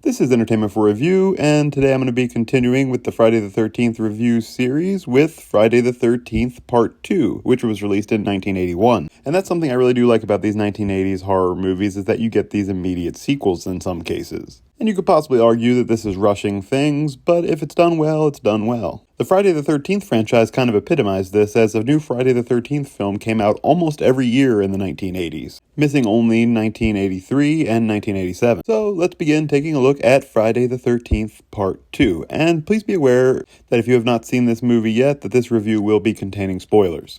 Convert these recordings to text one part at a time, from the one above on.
This is Entertainment for Review, and today I'm going to be continuing with the Friday the 13th review series with Friday the 13th Part 2, which was released in 1981. And that's something I really do like about these 1980s horror movies, is that you get these immediate sequels in some cases. And you could possibly argue that this is rushing things, but if it's done well, it's done well. The Friday the 13th franchise kind of epitomized this, as a new Friday the 13th film came out almost every year in the 1980s, missing only 1983 and 1987. So let's begin taking a look at Friday the 13th Part 2. And please be aware that if you have not seen this movie yet, that this review will be containing spoilers.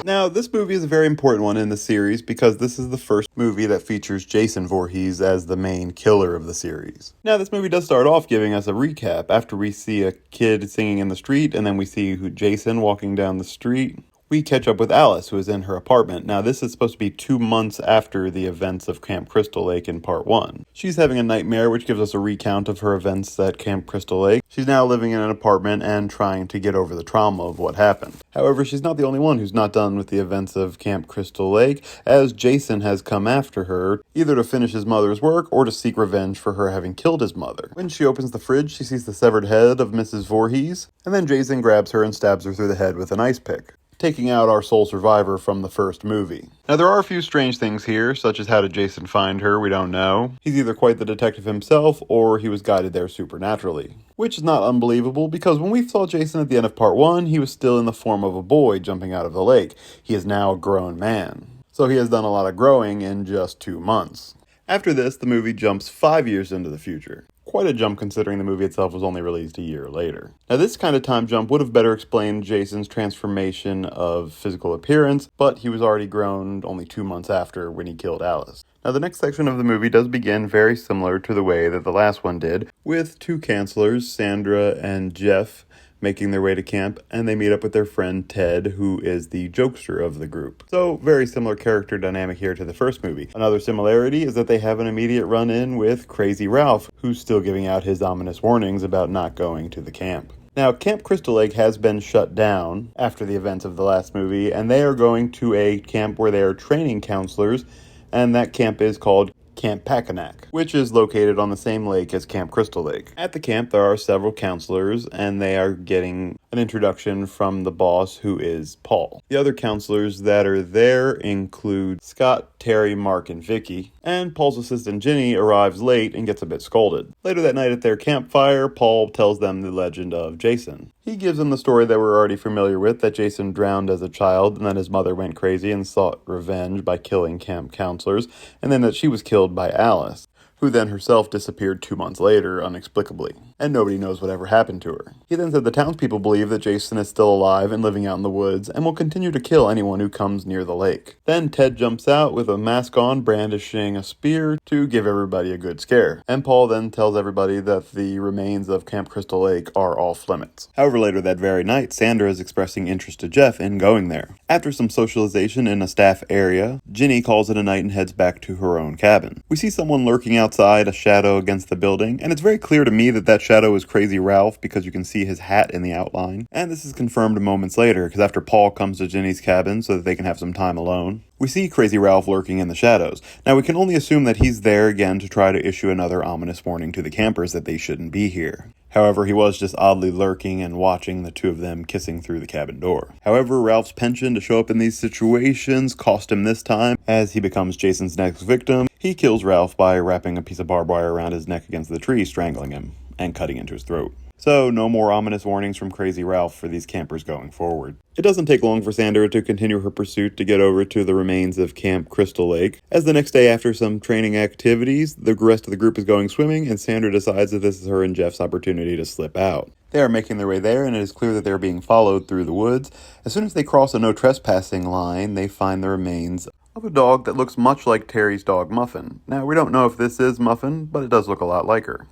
Now, this movie is a very important one in the series because this is the first movie that features Jason Voorhees as the main killer of the series. Now, this movie does start off giving us a recap after we see a kid singing in the street, and then we see Jason walking down the street. We catch up with Alice, who is in her apartment. Now, this is supposed to be 2 months after the events of Camp Crystal Lake in Part 1. She's having a nightmare, which gives us a recount of her events at Camp Crystal Lake. She's now living in an apartment and trying to get over the trauma of what happened. However, she's not the only one who's not done with the events of Camp Crystal Lake, as Jason has come after her, either to finish his mother's work or to seek revenge for her having killed his mother. When she opens the fridge, she sees the severed head of Mrs. Voorhees, and then Jason grabs her and stabs her through the head with an ice pick, taking out our sole survivor from the first movie. Now, there are a few strange things here, such as how did Jason find her? We don't know. He's either quite the detective himself, or he was guided there supernaturally. Which is not unbelievable, because when we saw Jason at the end of Part 1, he was still in the form of a boy jumping out of the lake. He is now a grown man. So he has done a lot of growing in just 2 months. After this, the movie jumps 5 years into the future. Quite a jump considering the movie itself was only released a year later. Now, this kind of time jump would have better explained Jason's transformation of physical appearance, but he was already grown only 2 months after when he killed Alice. Now, the next section of the movie does begin very similar to the way that the last one did, with 2 counselors, Sandra and Jeff, making their way to camp, and they meet up with their friend Ted, who is the jokester of the group. So, very similar character dynamic here to the first movie. Another similarity is that they have an immediate run-in with Crazy Ralph, who's still giving out his ominous warnings about not going to the camp. Now, Camp Crystal Lake has been shut down after the events of the last movie, and they are going to a camp where they are training counselors, and that camp is called Camp Packanack, which is located on the same lake as Camp Crystal Lake. At the camp, there are several counselors, and they are getting an introduction from the boss, who is Paul. The other counselors that are there include Scott, Terry, Mark, and Vicky, and Paul's assistant Ginny arrives late and gets a bit scolded. Later that night at their campfire, Paul tells them the legend of Jason. He gives them the story that we're already familiar with, that Jason drowned as a child, and then his mother went crazy and sought revenge by killing camp counselors, and then that she was killed by Alice, who then herself disappeared 2 months later unexplicably, and nobody knows whatever happened to her. He then said the townspeople believe that Jason is still alive and living out in the woods, and will continue to kill anyone who comes near the lake. Then Ted jumps out with a mask on, brandishing a spear to give everybody a good scare, and Paul then tells everybody that the remains of Camp Crystal Lake are off limits. However, later that very night, Sandra is expressing interest to Jeff in going there. After some socialization in a staff area, Ginny calls it a night and heads back to her own cabin. We see someone lurking outside, a shadow against the building, and it's very clear to me that that shadow is Crazy Ralph because you can see his hat in the outline. And this is confirmed moments later, because after Paul comes to Ginny's cabin so that they can have some time alone, we see Crazy Ralph lurking in the shadows. Now, we can only assume that he's there again to try to issue another ominous warning to the campers that they shouldn't be here. However, he was just oddly lurking and watching the two of them kissing through the cabin door. However, Ralph's penchant to show up in these situations cost him this time, as he becomes Jason's next victim. He kills Ralph by wrapping a piece of barbed wire around his neck against the tree, strangling him, and cutting into his throat. So, no more ominous warnings from Crazy Ralph for these campers going forward. It doesn't take long for Sandra to continue her pursuit to get over to the remains of Camp Crystal Lake, as the next day after some training activities, the rest of the group is going swimming, and Sandra decides that this is her and Jeff's opportunity to slip out. They are making their way there, and it is clear that they are being followed through the woods. As soon as they cross a no trespassing line, they find the remains of a dog that looks much like Terry's dog Muffin. Now, we don't know if this is Muffin, but it does look a lot like her.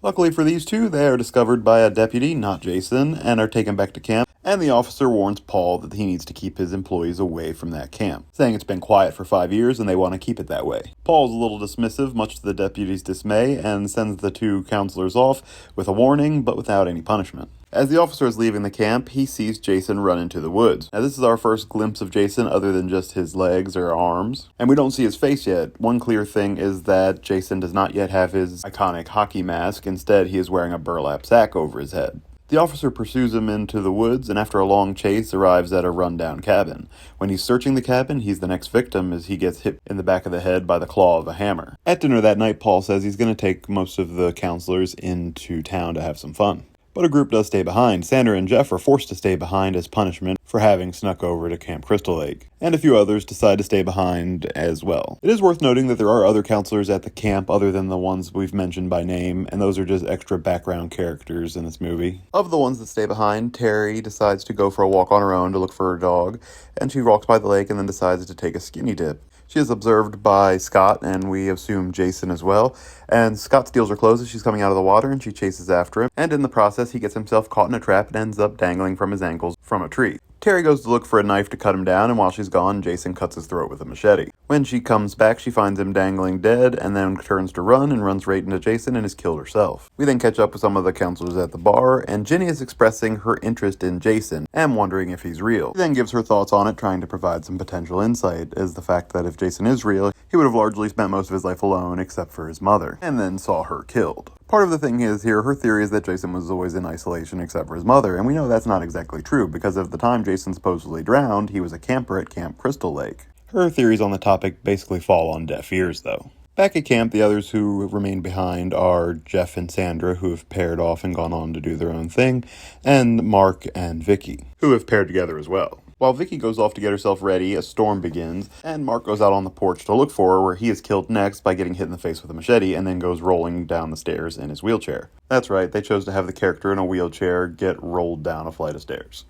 Luckily for these two, they are discovered by a deputy, not Jason, and are taken back to camp, and the officer warns Paul that he needs to keep his employees away from that camp, saying it's been quiet for 5 years and they want to keep it that way. Paul's a little dismissive, much to the deputy's dismay, and sends the 2 counselors off with a warning, but without any punishment. As the officer is leaving the camp, he sees Jason run into the woods. Now this is our first glimpse of Jason other than just his legs or arms, and we don't see his face yet. One clear thing is that Jason does not yet have his iconic hockey mask. Instead, he is wearing a burlap sack over his head. The officer pursues him into the woods and after a long chase arrives at a rundown cabin. When he's searching the cabin, he's the next victim as he gets hit in the back of the head by the claw of a hammer. At dinner that night, Paul says he's going to take most of the counselors into town to have some fun. But a group does stay behind. Sandra and Jeff are forced to stay behind as punishment for having snuck over to Camp Crystal Lake. And a few others decide to stay behind as well. It is worth noting that there are other counselors at the camp other than the ones we've mentioned by name, and those are just extra background characters in this movie. Of the ones that stay behind, Terry decides to go for a walk on her own to look for her dog, and she walks by the lake and then decides to take a skinny dip. She is observed by Scott, and we assume Jason as well, and Scott steals her clothes as she's coming out of the water, and she chases after him, and in the process he gets himself caught in a trap and ends up dangling from his ankles from a tree. Terry goes to look for a knife to cut him down, and while she's gone, Jason cuts his throat with a machete. When she comes back, she finds him dangling dead, and then turns to run and runs right into Jason and is killed herself. We then catch up with some of the counselors at the bar, and Ginny is expressing her interest in Jason and wondering if he's real. She then gives her thoughts on it, trying to provide some potential insight, as the fact that if Jason is real, he would have largely spent most of his life alone except for his mother, and then saw her killed. Part of the thing is here, her theory is that Jason was always in isolation except for his mother, and we know that's not exactly true, because at the time Jason supposedly drowned, he was a camper at Camp Crystal Lake. Her theories on the topic basically fall on deaf ears, though. Back at camp, the others who remain behind are Jeff and Sandra, who have paired off and gone on to do their own thing, and Mark and Vicky, who have paired together as well. While Vicky goes off to get herself ready, a storm begins, and Mark goes out on the porch to look for her, where he is killed next by getting hit in the face with a machete and then goes rolling down the stairs in his wheelchair. That's right, they chose to have the character in a wheelchair get rolled down a flight of stairs.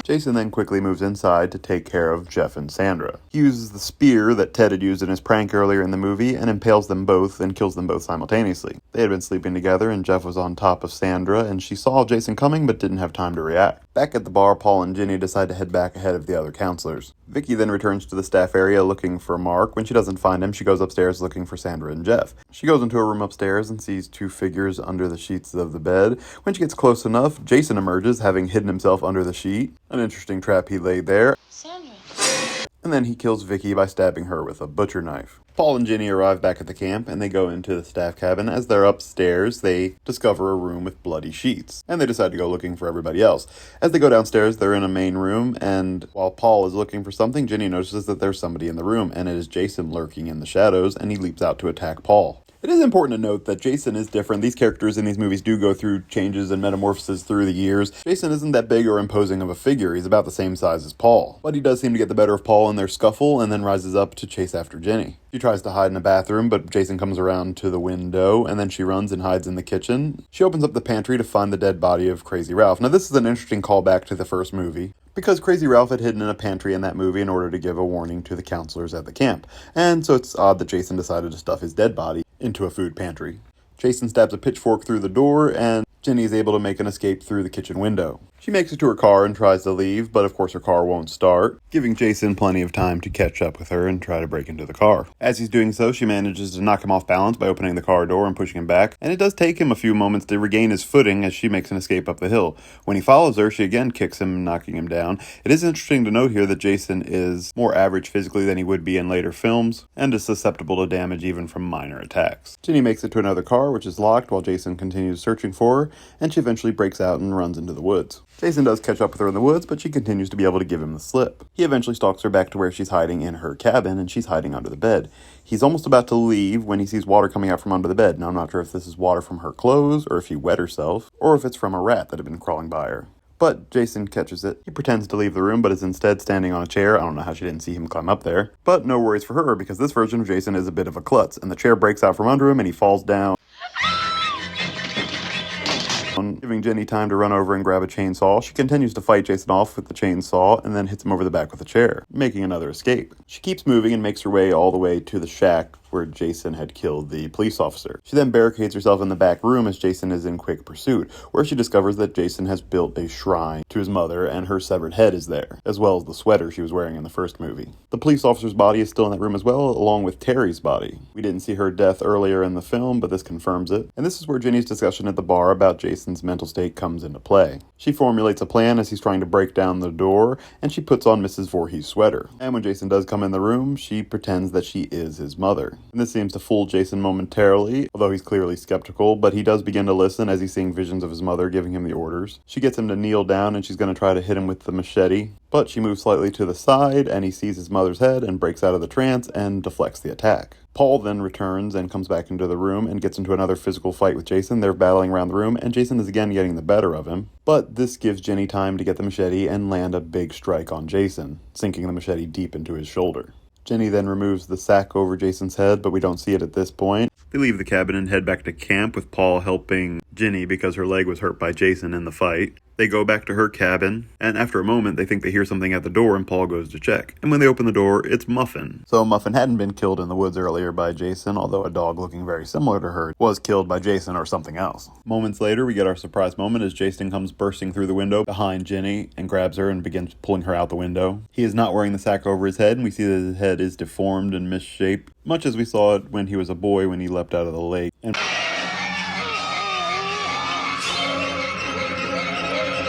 Jason then quickly moves inside to take care of Jeff and Sandra. He uses the spear that Ted had used in his prank earlier in the movie and impales them both and kills them both simultaneously. They had been sleeping together and Jeff was on top of Sandra and she saw Jason coming but didn't have time to react. Back at the bar, Paul and Ginny decide to head back ahead of the other counselors. Vicky then returns to the staff area looking for Mark. When she doesn't find him, she goes upstairs looking for Sandra and Jeff. She goes into a room upstairs and sees two figures under the sheets of the bed. When she gets close enough, Jason emerges, having hidden himself under the sheet. An interesting trap he laid there. Sandra. And then he kills Vicky by stabbing her with a butcher knife. Paul and Ginny arrive back at the camp, and they go into the staff cabin. As they're upstairs, they discover a room with bloody sheets, and they decide to go looking for everybody else. As they go downstairs, they're in a main room, and while Paul is looking for something, Ginny notices that there's somebody in the room, and it is Jason lurking in the shadows, and he leaps out to attack Paul. It is important to note that Jason is different. These characters in these movies do go through changes and metamorphoses through the years. Jason isn't that big or imposing of a figure. He's about the same size as Paul. But he does seem to get the better of Paul in their scuffle and then rises up to chase after Ginny. She tries to hide in a bathroom, but Jason comes around to the window, and then she runs and hides in the kitchen. She opens up the pantry to find the dead body of Crazy Ralph. Now, this is an interesting callback to the first movie, because Crazy Ralph had hidden in a pantry in that movie in order to give a warning to the counselors at the camp. And so it's odd that Jason decided to stuff his dead body into a food pantry. Jason stabs a pitchfork through the door, and Ginny is able to make an escape through the kitchen window. She makes it to her car and tries to leave, but of course her car won't start, giving Jason plenty of time to catch up with her and try to break into the car. As he's doing so, she manages to knock him off balance by opening the car door and pushing him back, and it does take him a few moments to regain his footing as she makes an escape up the hill. When he follows her, she again kicks him, knocking him down. It is interesting to note here that Jason is more average physically than he would be in later films, and is susceptible to damage even from minor attacks. Ginny makes it to another car, which is locked, while Jason continues searching for her, and she eventually breaks out and runs into the woods. Jason does catch up with her in the woods, but she continues to be able to give him the slip. He eventually stalks her back to where she's hiding in her cabin, and she's hiding under the bed. He's almost about to leave when he sees water coming out from under the bed. Now, I'm not sure if this is water from her clothes, or if he wet herself, or if it's from a rat that had been crawling by her. But Jason catches it. He pretends to leave the room, but is instead standing on a chair. I don't know how she didn't see him climb up there. But no worries for her, because this version of Jason is a bit of a klutz, and the chair breaks out from under him, and he falls down, giving Ginny time to run over and grab a chainsaw. She continues to fight Jason off with the chainsaw and then hits him over the back with a chair, making another escape. She keeps moving and makes her way all the way to the shack where Jason had killed the police officer. She then barricades herself in the back room as Jason is in quick pursuit, where she discovers that Jason has built a shrine to his mother and her severed head is there, as well as the sweater she was wearing in the first movie. The police officer's body is still in that room as well, along with Terry's body. We didn't see her death earlier in the film, but this confirms it. And this is where Ginny's discussion at the bar about Jason's mental state comes into play. She formulates a plan as he's trying to break down the door, and she puts on Mrs. Voorhees' sweater. And when Jason does come in the room, she pretends that she is his mother. And this seems to fool Jason momentarily, although he's clearly skeptical, but he does begin to listen as he's seeing visions of his mother giving him the orders. She gets him to kneel down and she's going to try to hit him with the machete, but she moves slightly to the side and he sees his mother's head and breaks out of the trance and deflects the attack. Paul then returns and comes back into the room and gets into another physical fight with Jason. They're battling around the room, and Jason is again getting the better of him. But this gives Ginny time to get the machete and land a big strike on Jason, sinking the machete deep into his shoulder. Ginny then removes the sack over Jason's head, but we don't see it at this point. They leave the cabin and head back to camp with Paul helping Ginny because her leg was hurt by Jason in the fight. They go back to her cabin, and after a moment, they think they hear something at the door, and Paul goes to check. And when they open the door, it's Muffin. So Muffin hadn't been killed in the woods earlier by Jason, although a dog looking very similar to her was killed by Jason or something else. Moments later, we get our surprise moment as Jason comes bursting through the window behind Ginny and grabs her and begins pulling her out the window. He is not wearing the sack over his head, and we see that his head is deformed and misshaped, much as we saw it when he was a boy when he leapt out of the lake. And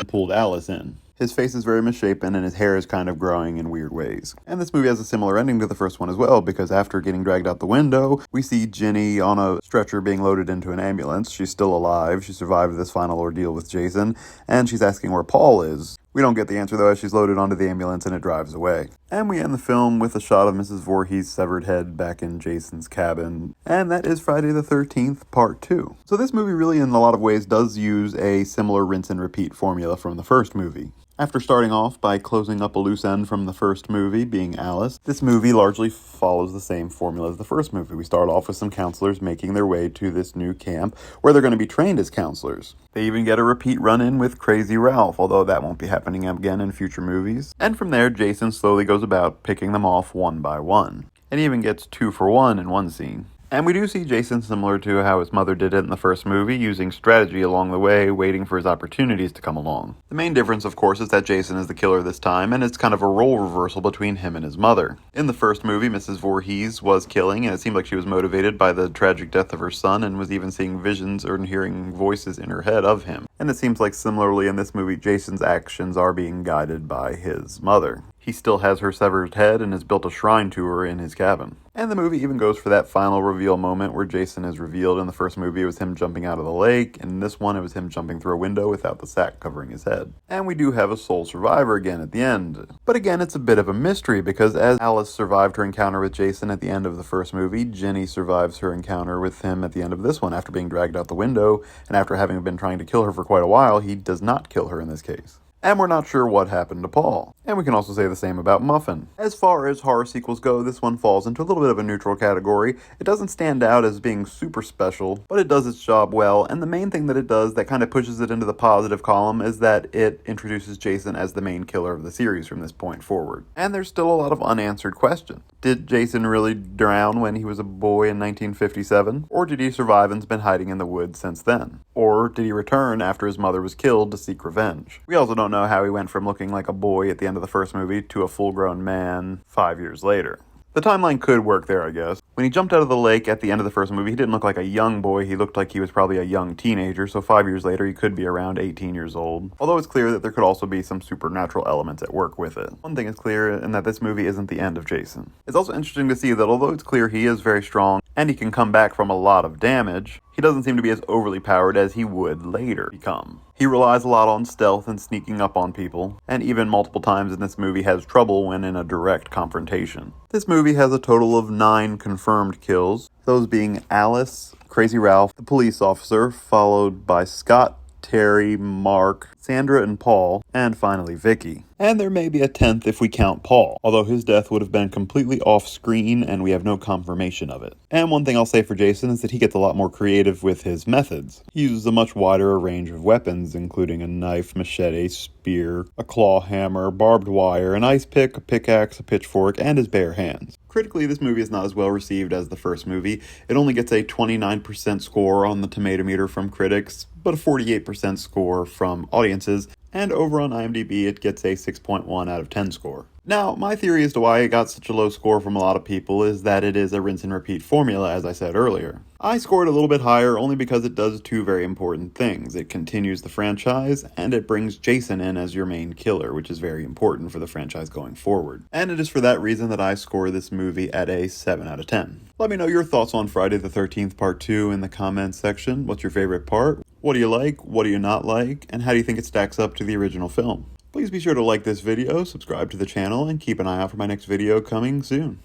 pulled Alice in. His face is very misshapen and his hair is kind of growing in weird ways. And this movie has a similar ending to the first one as well, because after getting dragged out the window, we see Ginny on a stretcher being loaded into an ambulance. She's still alive. She survived this final ordeal with Jason, and she's asking where Paul is. We don't get the answer though as she's loaded onto the ambulance and it drives away. And we end the film with a shot of Mrs. Voorhees' severed head back in Jason's cabin. And that is Friday the 13th, Part 2. So this movie really in a lot of ways does use a similar rinse and repeat formula from the first movie. After starting off by closing up a loose end from the first movie, being Alice, this movie largely follows the same formula as the first movie. We start off with some counselors making their way to this new camp where they're going to be trained as counselors. They even get a repeat run-in with Crazy Ralph, although that won't be happening again in future movies. And from there, Jason slowly goes about picking them off one by one. And he even gets 2 for 1 in one scene. And we do see Jason similar to how his mother did it in the first movie, using strategy along the way, waiting for his opportunities to come along. The main difference, of course, is that Jason is the killer this time, and it's kind of a role reversal between him and his mother. In the first movie, Mrs. Voorhees was killing, and it seemed like she was motivated by the tragic death of her son, and was even seeing visions or hearing voices in her head of him. And it seems like similarly in this movie, Jason's actions are being guided by his mother. He still has her severed head and has built a shrine to her in his cabin. And the movie even goes for that final reveal moment where Jason is revealed. In the first movie, it was him jumping out of the lake, and in this one, it was him jumping through a window without the sack covering his head. And we do have a sole survivor again at the end. But again, it's a bit of a mystery, because as Alice survived her encounter with Jason at the end of the first movie, Ginny survives her encounter with him at the end of this one after being dragged out the window, and after having been trying to kill her for quite a while, he does not kill her in this case. And we're not sure what happened to Paul. And we can also say the same about Muffin. As far as horror sequels go, this one falls into a little bit of a neutral category. It doesn't stand out as being super special, but it does its job well, and the main thing that it does that kind of pushes it into the positive column is that it introduces Jason as the main killer of the series from this point forward. And there's still a lot of unanswered questions. Did Jason really drown when he was a boy in 1957? Or did he survive and's been hiding in the woods since then? Or did he return after his mother was killed to seek revenge? We also don't know how he went from looking like a boy at the end of the first movie to a full-grown man 5 years later. The timeline could work there, I guess. When he jumped out of the lake at the end of the first movie, he didn't look like a young boy. He looked like he was probably a young teenager, so 5 years later, he could be around 18 years old. Although it's clear that there could also be some supernatural elements at work with it. One thing is clear, in that this movie isn't the end of Jason. It's also interesting to see that although it's clear he is very strong, and he can come back from a lot of damage, he doesn't seem to be as overly powered as he would later become. He relies a lot on stealth and sneaking up on people, and even multiple times in this movie has trouble when in a direct confrontation. This movie has a total of 9 confirmed kills, those being Alice, Crazy Ralph, the police officer, followed by Scott, Terry, Mark, Sandra and Paul, and finally Vicky. And there may be a 10th if we count Paul, although his death would have been completely off-screen and we have no confirmation of it. And one thing I'll say for Jason is that he gets a lot more creative with his methods. He uses a much wider range of weapons, including a knife, machete, spear, a claw hammer, barbed wire, an ice pick, a pickaxe, a pitchfork, and his bare hands. Critically, this movie is not as well received as the first movie. It only gets a 29% score on the tomato meter from critics, but a 48% score from audiences, and over on IMDb it gets a 6.1 out of 10 score. Now, my theory as to why it got such a low score from a lot of people is that it is a rinse and repeat formula, as I said earlier. I scored a little bit higher only because it does two very important things. It continues the franchise, and it brings Jason in as your main killer, which is very important for the franchise going forward. And it is for that reason that I score this movie at a 7 out of 10. Let me know your thoughts on Friday the 13th Part 2 in the comments section. What's your favorite part? What do you like? What do you not like? And how do you think it stacks up to the original film? Please be sure to like this video, subscribe to the channel, and keep an eye out for my next video coming soon.